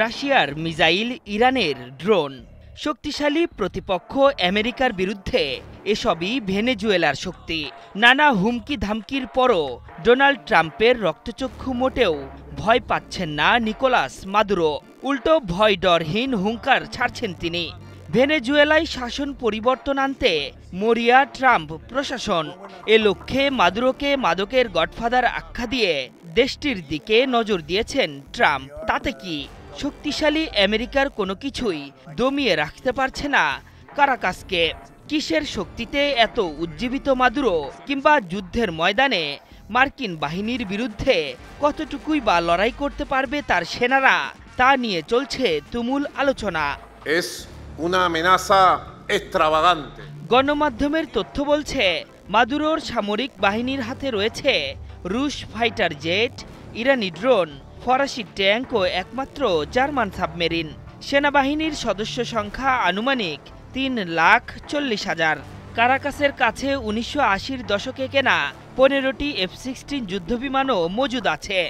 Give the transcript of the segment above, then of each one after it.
রাশিয়ার মিসাইল, ইরানের ড্রোন, শক্তিশালী প্রতিপক্ষ আমেরিকার বিরুদ্ধে এসবই ভেনেজুয়েলার শক্তি। নানা হুমকি ধামকির পরও ডোনাল্ড ট্রাম্পের রক্তচক্ষু মোটেও ভয় পাচ্ছেন না নিকোলাস মাদুরো। উল্টো ভয় ডরহীন হুঙ্কার ছাড়ছেন তিনি। ভেনেজুয়েলায় শাসন পরিবর্তন আনতে মরিয়া ট্রাম্প প্রশাসন। এ লক্ষ্যে মাদুরোকে মাদকের গডফাদার আখ্যা দিয়ে দেশটির দিকে নজর দিয়েছেন ট্রাম্প। তাতে কি শক্তিশালী আমেরিকার কোনো কিছুই দমিয়ে রাখতে পারছে না কারাকাসকে? কিসের শক্তিতে এত উজ্জীবিত মাদুরো? কিংবা যুদ্ধের ময়দানে মার্কিন বাহিনীর বিরুদ্ধে কতটুকুই বা লড়াই করতে পারবে তার সেনারা? তা নিয়ে চলছে তুমুল আলোচনা। গণমাধ্যমের তথ্য বলছে, মাদুরোর সামরিক বাহিনীর হাতে রয়েছে রুশ ফাইটার জেট, ইরানি ড্রোন, ফরাসি ট্যাঙ্ক ও একমাত্র জার্মান সাবমেরিন। সেনাবাহিনীর সদস্য সংখ্যা আনুমানিক 3,40,000। কারাকাসের কাছে 1980-র দশকে কেনা 15টি F-16 যুদ্ধবিমানও মজুদ আছে।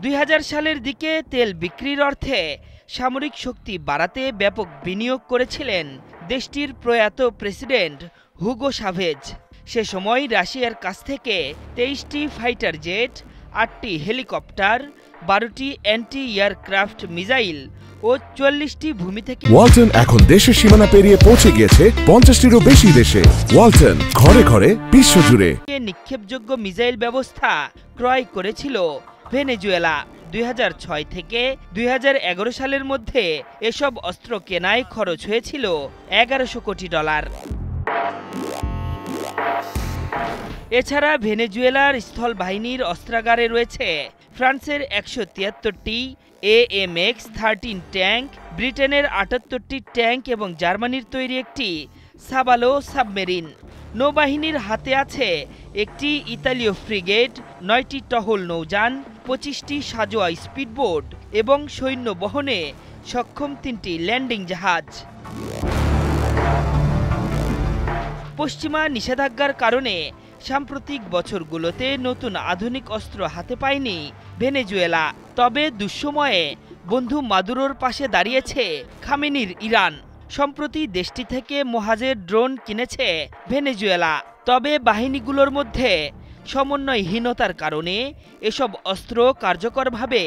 2000 সালের দিকে তেল বিক্রির অর্থে সামরিক শক্তি বাড়াতে ব্যাপক বিনিয়োগ করেছিলেন দেশটির প্রয়াত প্রেসিডেন্ট হুগো সাভেজ। সে সময় রাশিয়ার কাছ থেকে 23টি ফাইটার জেট, 8টি হেলিকপ্টার, 12টি অ্যান্টি এয়ারক্রাফট মিসাইল ও 44টি ভূমি থেকে। ওয়ালটন এখন দেশের সীমানা পেরিয়ে পৌঁছে গিয়েছে 50টিরও বেশি দেশে। ওয়ালটন, ঘরে ঘরে বিশ্বজুড়ে। নিক্ষেপযোগ্য মিসাইল ব্যবস্থা ক্রয় করেছিল ভেনেজুয়েলা। 2006 থেকে 2011 সালের মধ্যে এসব অস্ত্র কেনায় খরচ হয়েছিল $1100 কোটি। এছাড়া ভেনেজুয়েলার স্থল বাহিনীর অস্ত্রাগারে রয়েছে ফ্রান্সের 173টি AMX-13 ট্যাঙ্ক, ব্রিটেনের 78টি ট্যাঙ্ক এবং জার্মানির তৈরি একটি সাবালো সাবমেরিন। নৌবাহিনীর হাতে আছে একটি ইতালীয় ফ্রিগেট, 9টি টহল নৌযান, 25টি সাজোয়া স্পিডবোট এবং সৈন্য বহনে সক্ষম 3টি ল্যান্ডিং জাহাজ। পশ্চিমা নিষেধাজ্ঞার কারণে সাম্প্রতিক বছরগুলোতে নতুন আধুনিক অস্ত্র হাতে পায়নি ভেনেজুয়েলা। তবে দুঃসময়ে বন্ধু মাদুরোর পাশে দাঁড়িয়েছে খামেনির ইরান। সম্প্রতি দেশটি থেকে মোহাজের ড্রোন কিনেছে ভেনেজুয়েলা। তবে বাহিনীগুলোর মধ্যে সমন্বয়হীনতার কারণে এসব অস্ত্র কার্যকরভাবে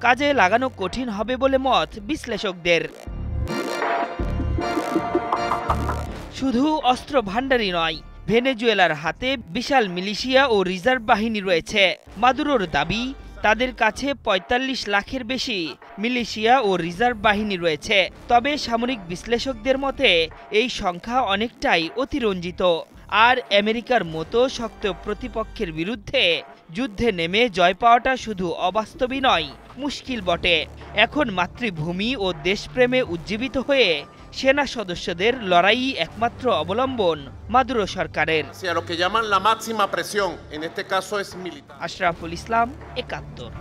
কাজে লাগানো কঠিন হবে বলে মত বিশ্লেষকদের। শুধু অস্ত্র ভান্ডারই নয়, ভেনেজুয়েলার হাতে বিশাল মিলিশিয়া ও রিজার্ভ বাহিনী রয়েছে। মাদুরোর দাবি, তাদের কাছে 45 লাখের বেশি মিলিশিয়া ও রিজার্ভ বাহিনী রয়েছে। তবে সামরিক বিশ্লেষকদের মতে এই সংখ্যা অনেকটাই অতিরঞ্জিত। আর আমেরিকার মতো শক্ত প্রতিপক্ষের বিরুদ্ধে যুদ্ধে নেমে জয় পাওয়াটা শুধু অবাস্তবই নয়, মুশকিল বটে। এখন মাতৃভূমি ও দেশপ্রেমে উজ্জীবিত হয়ে সেনা সদস্যদের লড়াই একমাত্র অবলম্বন মাদুরো সরকারের। আশরাফুল ইসলাম, 71।